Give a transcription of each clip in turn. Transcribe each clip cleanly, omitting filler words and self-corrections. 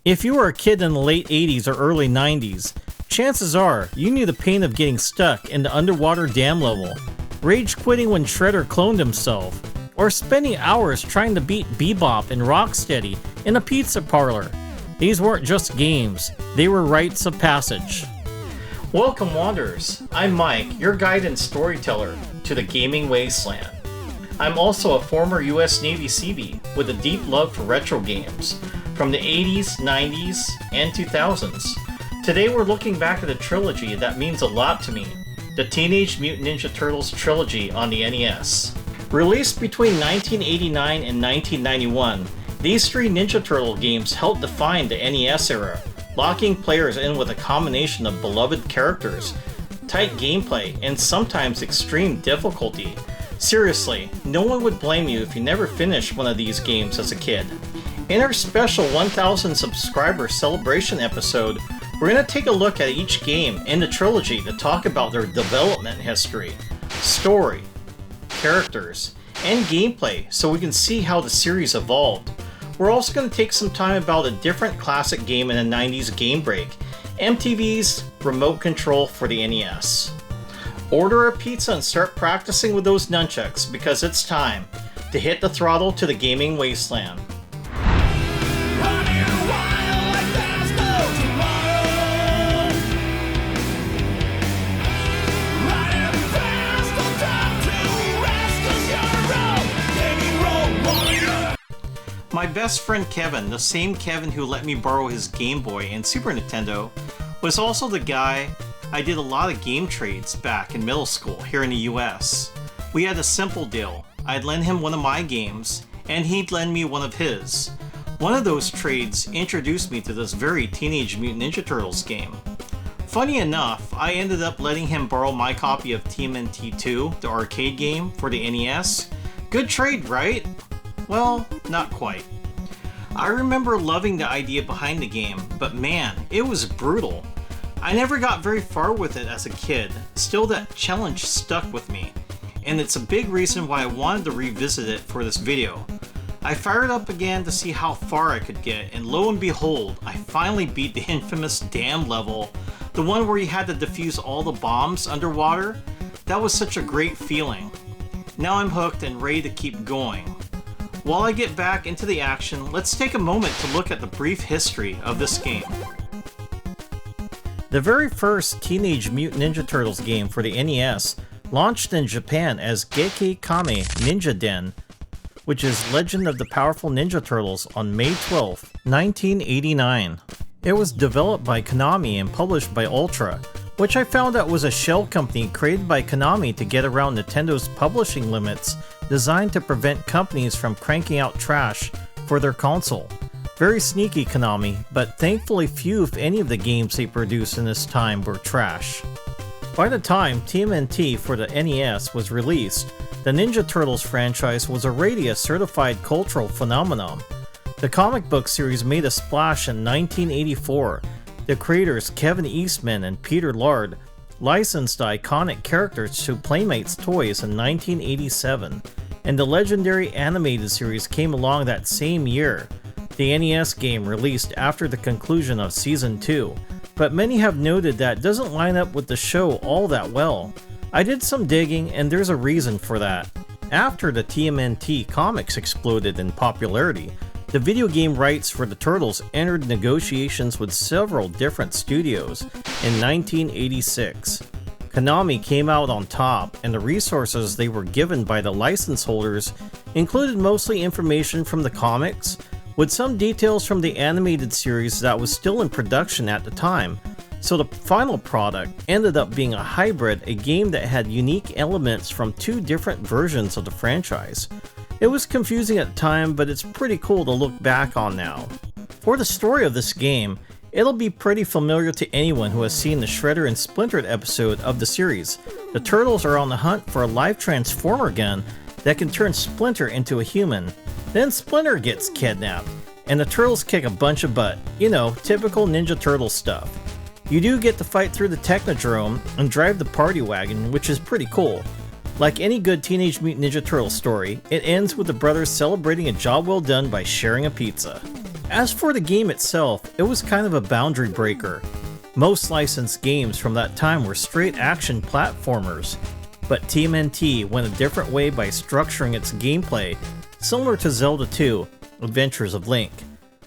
If you were a kid in the late 80s or early 90s, chances are you knew the pain of getting stuck in the underwater dam level, rage quitting when Shredder cloned himself, or spending hours trying to beat Bebop and Rocksteady in a pizza parlor. These weren't just games, they were rites of passage. Welcome Wanderers, I'm Mike, your guide and storyteller to the gaming wasteland. I'm also a former US Navy Seabee with a deep love for retro games from the 80s, 90s, and 2000s. Today we're looking back at a trilogy that means a lot to me, the Teenage Mutant Ninja Turtles trilogy on the NES. Released between 1989 and 1991, these three Ninja Turtle games helped define the NES era, locking players in with a combination of beloved characters, tight gameplay, and sometimes extreme difficulty. Seriously, no one would blame you if you never finished one of these games as a kid. In our special 1000 subscriber celebration episode, we're going to take a look at each game in the trilogy to talk about their development history, story, characters, and gameplay so we can see how the series evolved. We're also going to take some time about a different classic game in the 90s game break, MTV's Remote Control for the NES. Order a pizza and start practicing with those nunchucks because it's time to hit the throttle to the gaming wasteland. My best friend Kevin, the same Kevin who let me borrow his Game Boy and Super Nintendo, was also the guy I did a lot of game trades back in middle school here in the US. We had a simple deal. I'd lend him one of my games, and he'd lend me one of his. One of those trades introduced me to this very Teenage Mutant Ninja Turtles game. Funny enough, I ended up letting him borrow my copy of TMNT I, the arcade game for the NES. Good trade, right? Well, not quite. I remember loving the idea behind the game, but man, it was brutal. I never got very far with it as a kid, still that challenge stuck with me, and it's a big reason why I wanted to revisit it for this video. I fired up again to see how far I could get, and lo and behold, I finally beat the infamous dam level, the one where you had to defuse all the bombs underwater. That was such a great feeling. Now I'm hooked and ready to keep going. While I get back into the action, let's take a moment to look at the brief history of this game. The very first Teenage Mutant Ninja Turtles game for the NES launched in Japan as Gekkei Kame Ninja Den, which is Legend of the Powerful Ninja Turtles, on May 12, 1989. It was developed by Konami and published by Ultra, which I found out was a shell company created by Konami to get around Nintendo's publishing limits designed to prevent companies from cranking out trash for their console. Very sneaky Konami, but thankfully few if any of the games they produced in this time were trash. By the time TMNT for the NES was released, the Ninja Turtles franchise was already a certified cultural phenomenon. The comic book series made a splash in 1984. The creators Kevin Eastman and Peter Laird licensed the iconic characters to Playmates Toys in 1987, and the legendary animated series came along that same year. The NES game released after the conclusion of Season 2, but many have noted that doesn't line up with the show all that well. I did some digging, and there's a reason for that. After the TMNT comics exploded in popularity, the video game rights for the Turtles entered negotiations with several different studios in 1986. Konami came out on top, and the resources they were given by the license holders included mostly information from the comics, with some details from the animated series that was still in production at the time. So the final product ended up being a hybrid, a game that had unique elements from two different versions of the franchise. It was confusing at the time, but it's pretty cool to look back on now. For the story of this game, it'll be pretty familiar to anyone who has seen the Shredder and Splinter episode of the series. The Turtles are on the hunt for a live transformer gun that can turn Splinter into a human. Then Splinter gets kidnapped, and the Turtles kick a bunch of butt. You know, typical Ninja Turtle stuff. You do get to fight through the Technodrome and drive the party wagon, which is pretty cool. Like any good Teenage Mutant Ninja Turtle story, it ends with the brothers celebrating a job well done by sharing a pizza. As for the game itself, it was kind of a boundary breaker. Most licensed games from that time were straight action platformers, but TMNT went a different way by structuring its gameplay, similar to Zelda 2, Adventures of Link.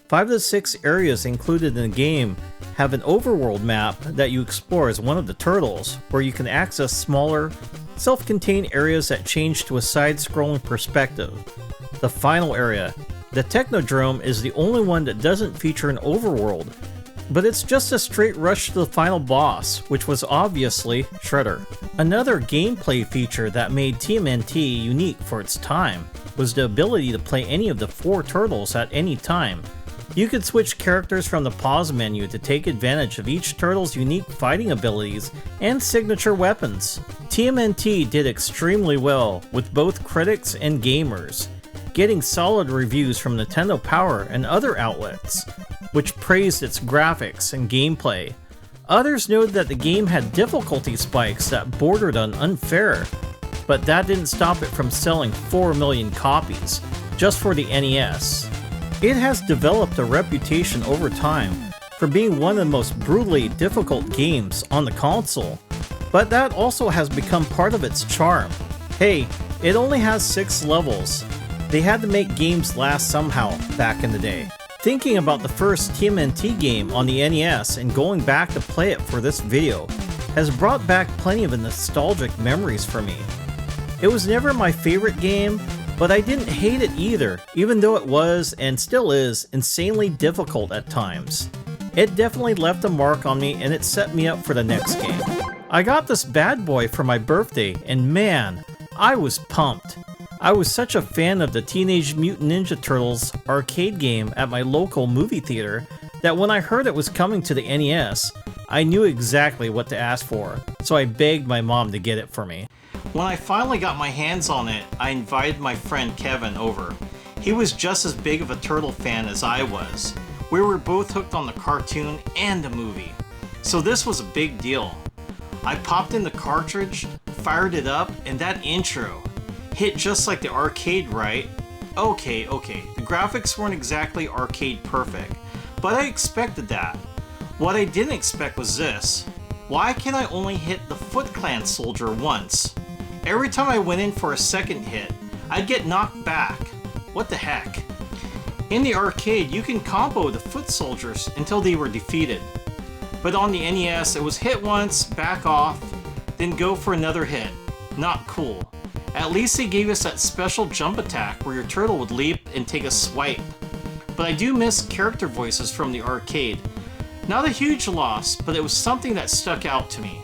5 of the 6 areas included in the game have an overworld map that you explore as one of the turtles, where you can access smaller, self-contained areas that change to a side-scrolling perspective. The final area, the Technodrome, is the only one that doesn't feature an overworld, but it's just a straight rush to the final boss, which was obviously Shredder. Another gameplay feature that made TMNT unique for its time was the ability to play any of the 4 turtles at any time. You could switch characters from the pause menu to take advantage of each turtle's unique fighting abilities and signature weapons. TMNT did extremely well with both critics and gamers, getting solid reviews from Nintendo Power and other outlets, which praised its graphics and gameplay. Others noted that the game had difficulty spikes that bordered on unfair, but that didn't stop it from selling 4 million copies just for the NES. It has developed a reputation over time for being one of the most brutally difficult games on the console, but that also has become part of its charm. Hey, it only has 6 levels. They had to make games last somehow back in the day. Thinking about the first TMNT game on the NES and going back to play it for this video has brought back plenty of nostalgic memories for me. It was never my favorite game, but I didn't hate it either, even though it was, and still is, insanely difficult at times. It definitely left a mark on me, and it set me up for the next game. I got this bad boy for my birthday, and man, I was pumped. I was such a fan of the Teenage Mutant Ninja Turtles arcade game at my local movie theater that when I heard it was coming to the NES, I knew exactly what to ask for, so I begged my mom to get it for me. When I finally got my hands on it, I invited my friend Kevin over. He was just as big of a turtle fan as I was. We were both hooked on the cartoon and the movie, so this was a big deal. I popped in the cartridge, fired it up, and that intro hit just like the arcade, right? Okay, the graphics weren't exactly arcade perfect, but I expected that. What I didn't expect was this. Why can I only hit the Foot Clan soldier once? Every time I went in for a second hit, I'd get knocked back. What the heck? In the arcade, you can combo the foot soldiers until they were defeated. But on the NES, it was hit once, back off, then go for another hit. Not cool. At least they gave us that special jump attack where your turtle would leap and take a swipe. But I do miss character voices from the arcade. Not a huge loss, but it was something that stuck out to me.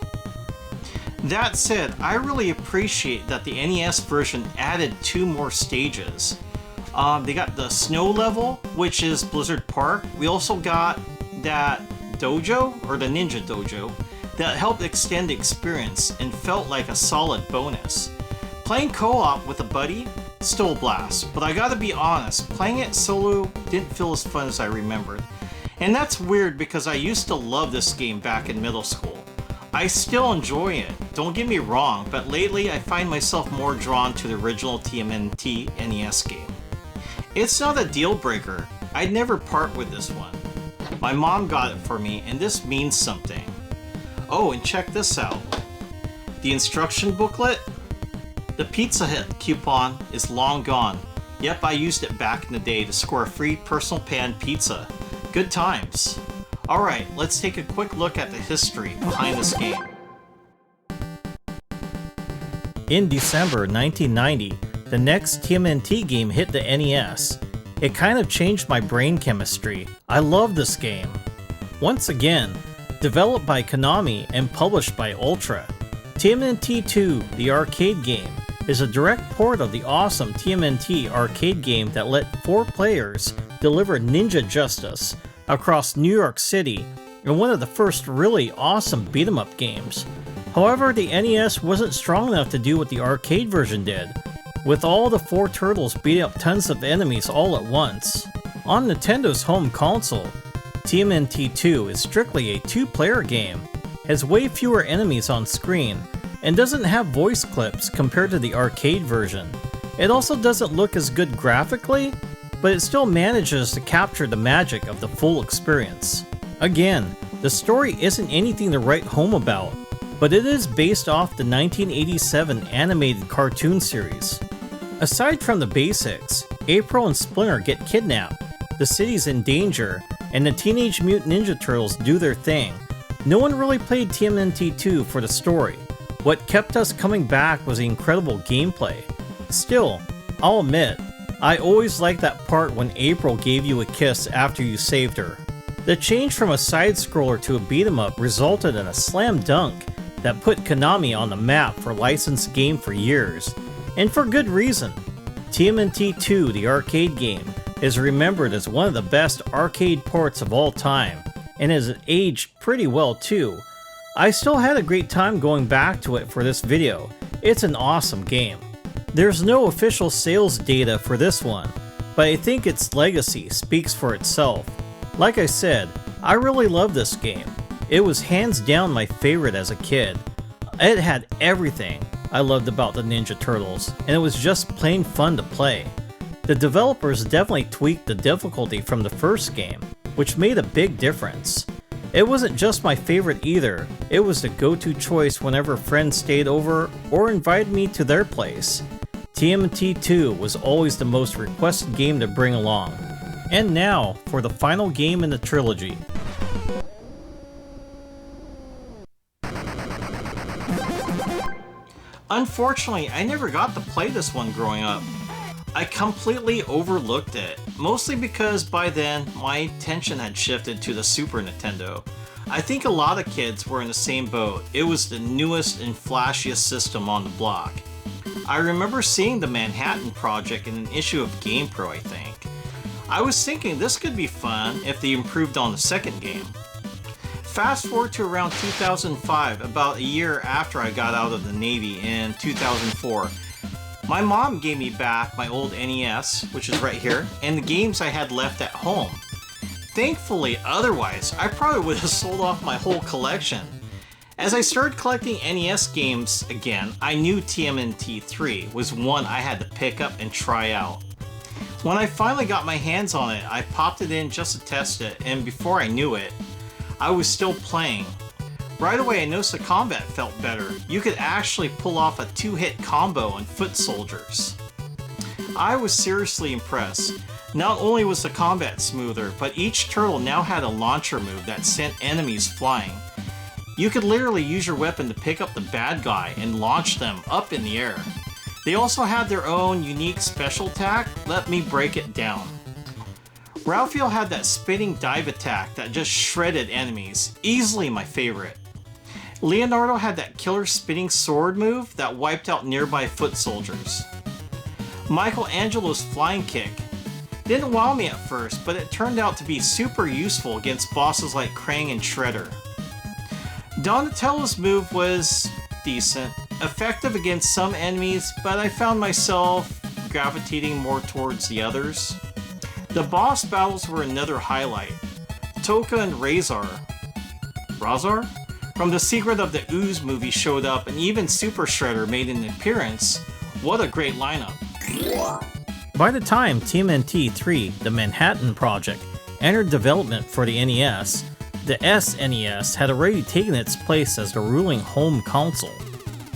That said, I really appreciate that the NES version added 2 more stages. They got the snow level, which is Blizzard Park. We also got that dojo, or the Ninja Dojo, that helped extend the experience and felt like a solid bonus. Playing co-op with a buddy, still a blast, but I gotta be honest, playing it solo didn't feel as fun as I remembered. And that's weird because I used to love this game back in middle school. I still enjoy it, don't get me wrong, but lately I find myself more drawn to the original TMNT NES game. It's not a deal breaker, I'd never part with this one. My mom got it for me and this means something. Oh, and check this out. The instruction booklet? The Pizza Hut coupon is long gone. Yep, I used it back in the day to score a free personal pan pizza. Good times. Alright, let's take a quick look at the history behind this game. In December 1990, the next TMNT game hit the NES. It kind of changed my brain chemistry. I love this game. Once again, developed by Konami and published by Ultra, TMNT II, the arcade game, is a direct port of the awesome TMNT arcade game that let 4 players deliver ninja justice across New York City and one of the first really awesome beat-em-up games. However, the NES wasn't strong enough to do what the arcade version did, with all the 4 turtles beating up tons of enemies all at once. On Nintendo's home console, TMNT II is strictly a 2-player game, has way fewer enemies on screen, and doesn't have voice clips compared to the arcade version. It also doesn't look as good graphically, but it still manages to capture the magic of the full experience. Again, the story isn't anything to write home about, but it is based off the 1987 animated cartoon series. Aside from the basics, April and Splinter get kidnapped, the city's in danger, and the Teenage Mutant Ninja Turtles do their thing. No one really played TMNT 2 for the story. What kept us coming back was the incredible gameplay. Still, I'll admit, I always liked that part when April gave you a kiss after you saved her. The change from a side-scroller to a beat-em-up resulted in a slam dunk that put Konami on the map for licensed game for years, and for good reason. TMNT 2, the arcade game, is remembered as one of the best arcade ports of all time, and has aged pretty well too. I still had a great time going back to it for this video. It's an awesome game. There's no official sales data for this one, but I think its legacy speaks for itself. Like I said, I really love this game. It was hands down my favorite as a kid. It had everything I loved about the Ninja Turtles, and it was just plain fun to play. The developers definitely tweaked the difficulty from the first game, which made a big difference. It wasn't just my favorite either, it was the go-to choice whenever friends stayed over or invited me to their place. TMNT 2 was always the most requested game to bring along. And now, for the final game in the trilogy. Unfortunately, I never got to play this one growing up. I completely overlooked it, mostly because by then, my attention had shifted to the Super Nintendo. I think a lot of kids were in the same boat. It was the newest and flashiest system on the block. I remember seeing the Manhattan Project in an issue of GamePro, I think. I was thinking this could be fun if they improved on the second game. Fast forward to around 2005, about a year after I got out of the Navy in 2004. My mom gave me back my old NES, which is right here, and the games I had left at home. Thankfully, otherwise, I probably would have sold off my whole collection. As I started collecting NES games again, I knew TMNT 3 was one I had to pick up and try out. When I finally got my hands on it, I popped it in just to test it, and before I knew it, I was still playing. Right away I noticed the combat felt better. You could actually pull off a 2-hit combo on foot soldiers. I was seriously impressed. Not only was the combat smoother, but each turtle now had a launcher move that sent enemies flying. You could literally use your weapon to pick up the bad guy and launch them up in the air. They also had their own unique special attack. Let me break it down. Raphael had that spinning dive attack that just shredded enemies, easily my favorite. Leonardo had that killer spinning sword move that wiped out nearby foot soldiers. Michelangelo's flying kick didn't wow me at first, but it turned out to be super useful against bosses like Krang and Shredder. Donatello's move was decent, effective against some enemies, but I found myself gravitating more towards the others. The boss battles were another highlight. Toka and Razar from the Secret of the Ooze movie showed up, and even Super Shredder made an appearance. What a great lineup. By the time TMNT 3, the Manhattan Project, entered development for the NES, the SNES had already taken its place as the ruling home console.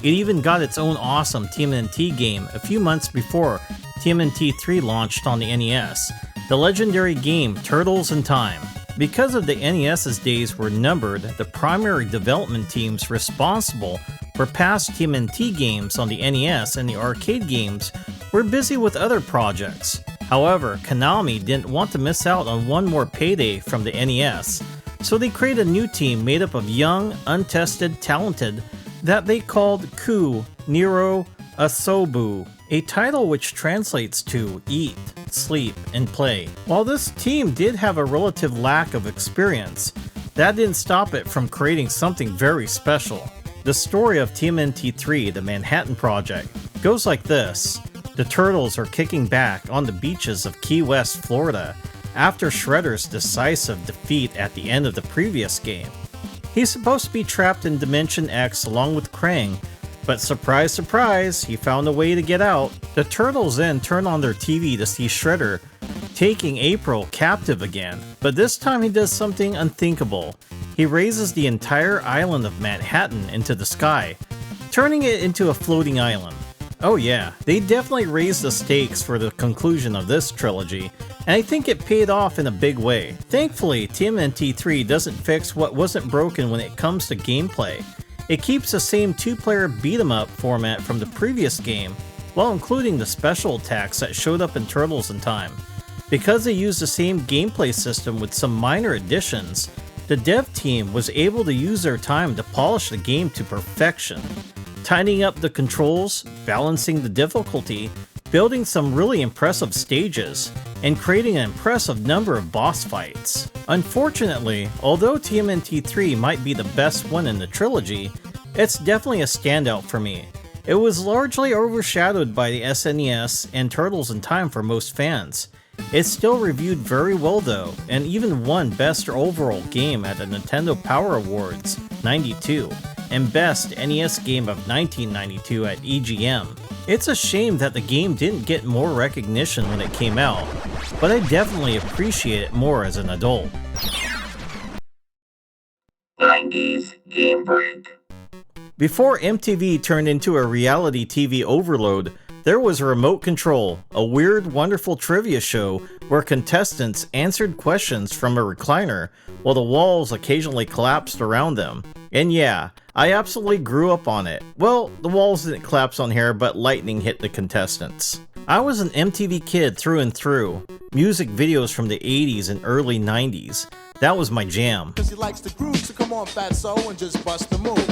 It even got its own awesome TMNT game a few months before TMNT 3 launched on the NES, the legendary game Turtles in Time. Because of the NES's days were numbered, the primary development teams responsible for past TMNT games on the NES and the arcade games were busy with other projects. However, Konami didn't want to miss out on one more payday from the NES, so they created a new team made up of young, untested, talented that they called Ku Niro Asobu, a title which translates to eat, sleep, and play. While this team did have a relative lack of experience, that didn't stop it from creating something very special. The story of TMNT 3, the Manhattan Project, goes like this. The Turtles are kicking back on the beaches of Key West, Florida, after Shredder's decisive defeat at the end of the previous game. He's supposed to be trapped in Dimension X along with Krang, but surprise surprise, he found a way to get out. The Turtles then turn on their TV to see Shredder taking April captive again, but this time he does something unthinkable. He raises the entire island of Manhattan into the sky, turning it into a floating island. Oh yeah, they definitely raised the stakes for the conclusion of this trilogy, and I think it paid off in a big way. Thankfully, TMNT I doesn't fix what wasn't broken when it comes to gameplay. It keeps the same two-player beat-em-up format from the previous game, while including the special attacks that showed up in Turtles in Time. Because they use the same gameplay system with some minor additions, the dev team was able to use their time to polish the game to perfection, tidying up the controls, balancing the difficulty, building some really impressive stages, and creating an impressive number of boss fights. Unfortunately, although TMNT I might be the best one in the trilogy, it's definitely a standout for me. It was largely overshadowed by the SNES and Turtles in Time for most fans. It's still reviewed very well though, and even won Best Overall Game at the Nintendo Power Awards '92, and Best NES Game of 1992 at EGM. It's a shame that the game didn't get more recognition when it came out, but I definitely appreciate it more as an adult. 90s Game Break. Before MTV turned into a reality TV overload, there was Remote Control, a weird, wonderful trivia show where contestants answered questions from a recliner while the walls occasionally collapsed around them. And yeah, I absolutely grew up on it. Well, the walls didn't collapse on here, but lightning hit the contestants. I was an MTV kid through and through. Music videos from the 80s and early 90s. That was my jam. Cause he likes the groove, so come on, fatso, and just bust the move.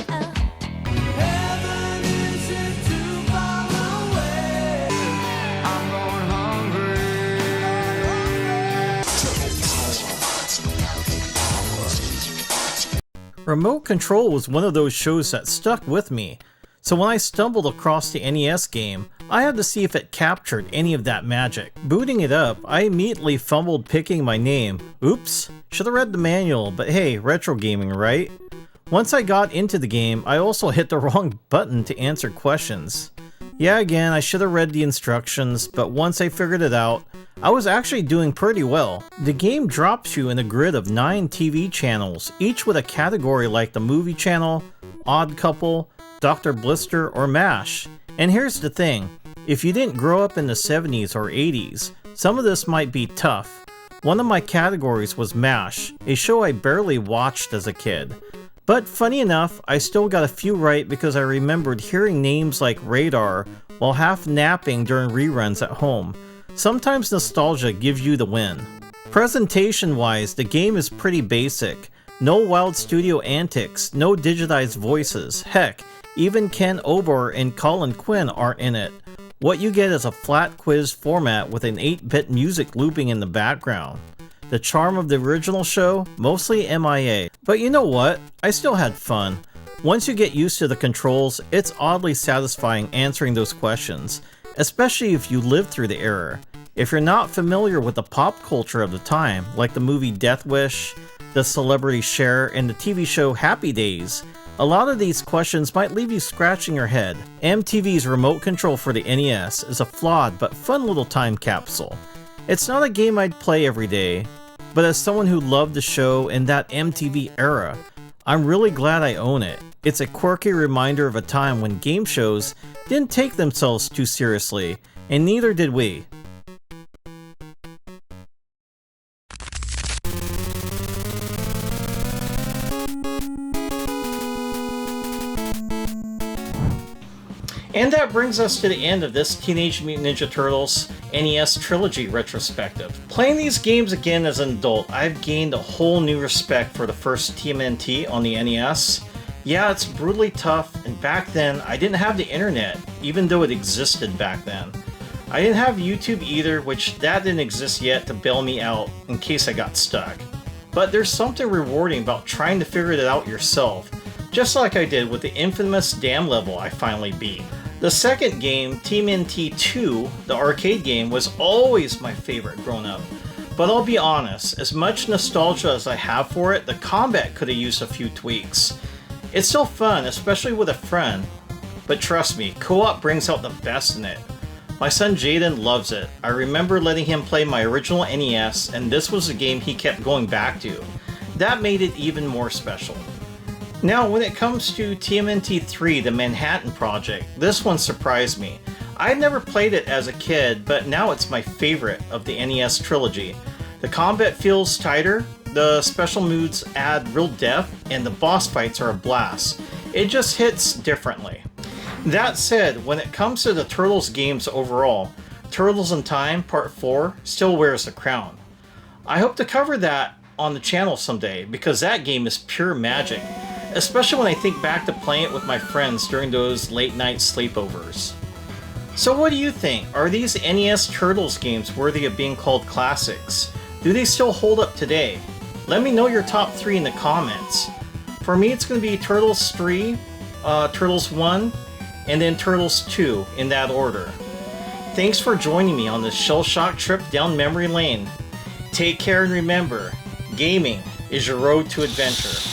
Remote Control was one of those shows that stuck with me, so when I stumbled across the NES game, I had to see if it captured any of that magic. Booting it up, I immediately fumbled picking my name. Oops, should have read the manual, but hey, retro gaming, right? Once I got into the game, I also hit the wrong button to answer questions. Yeah, again, I should have read the instructions, but once I figured it out, I was actually doing pretty well. The game drops you in a grid of 9 TV channels, each with a category like the Movie Channel, Odd Couple, Dr. Blister, or MASH. And here's the thing, if you didn't grow up in the 70s or 80s, some of this might be tough. One of my categories was MASH, a show I barely watched as a kid. But funny enough, I still got a few right because I remembered hearing names like Radar while half napping during reruns at home. Sometimes nostalgia gives you the win. Presentation-wise, the game is pretty basic. No wild studio antics, no digitized voices. Heck, even Ken Obor and Colin Quinn aren't in it. What you get is a flat quiz format with an 8-bit music looping in the background. The charm of the original show? Mostly MIA. But you know what? I still had fun. Once you get used to the controls, it's oddly satisfying answering those questions, especially if you lived through the era. If you're not familiar with the pop culture of the time, like the movie Death Wish, the celebrity Cher, and the TV show Happy Days, a lot of these questions might leave you scratching your head. MTV's Remote Control for the NES is a flawed but fun little time capsule. It's not a game I'd play every day, but as someone who loved the show in that MTV era, I'm really glad I own it. It's a quirky reminder of a time when game shows didn't take themselves too seriously, and neither did we. And that brings us to the end of this Teenage Mutant Ninja Turtles NES Trilogy retrospective. Playing these games again as an adult, I've gained a whole new respect for the first TMNT on the NES. Yeah, it's brutally tough, and back then, I didn't have the internet, even though it existed back then. I didn't have YouTube either, which that didn't exist yet to bail me out in case I got stuck. But there's something rewarding about trying to figure it out yourself, just like I did with the infamous dam level I finally beat. The second game, TMNT I, the arcade game, was always my favorite growing up. But I'll be honest, as much nostalgia as I have for it, the combat could have used a few tweaks. It's still fun, especially with a friend, but trust me, co-op brings out the best in it. My son Jaden loves it. I remember letting him play my original NES, and this was a game he kept going back to. That made it even more special. Now, when it comes to TMNT I, the Manhattan Project, this one surprised me. I'd never played it as a kid, but now it's my favorite of the NES trilogy. The combat feels tighter, the special moves add real depth, and the boss fights are a blast. It just hits differently. That said, when it comes to the Turtles games overall, Turtles in Time Part 4 still wears the crown. I hope to cover that on the channel someday, because that game is pure magic, especially when I think back to playing it with my friends during those late night sleepovers. So what do you think? Are these NES Turtles games worthy of being called classics? Do they still hold up today? Let me know your top 3 in the comments. For me, it's going to be Turtles 3, Turtles 1, and then Turtles 2 in that order. Thanks for joining me on this shell-shock trip down memory lane. Take care and remember, gaming is your road to adventure.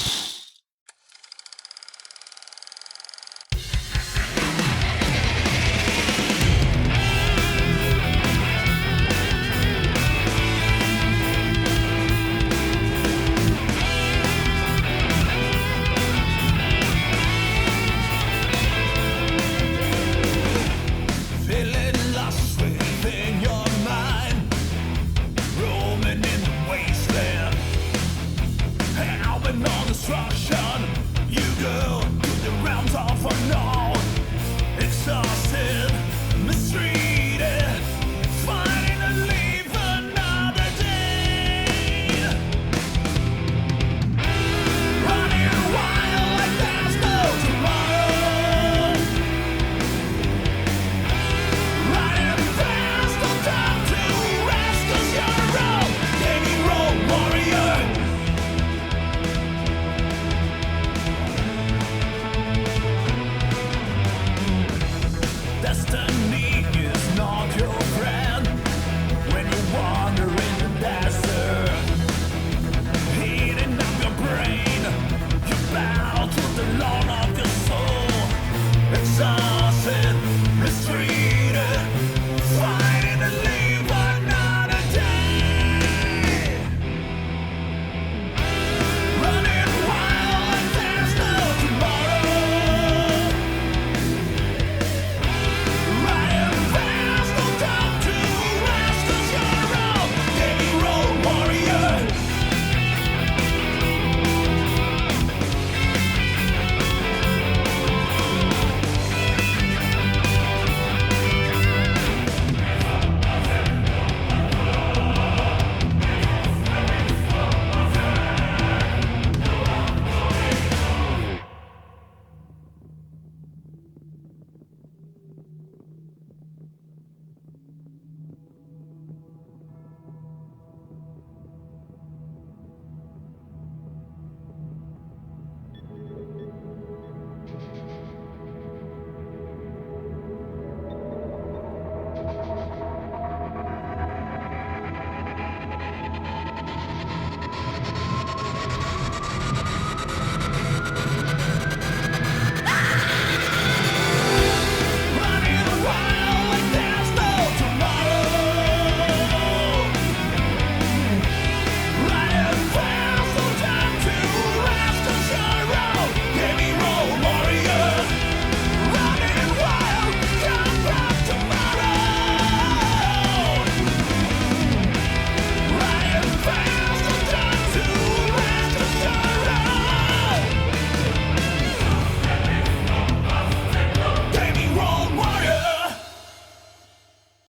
You go to the realms of unknown. It's a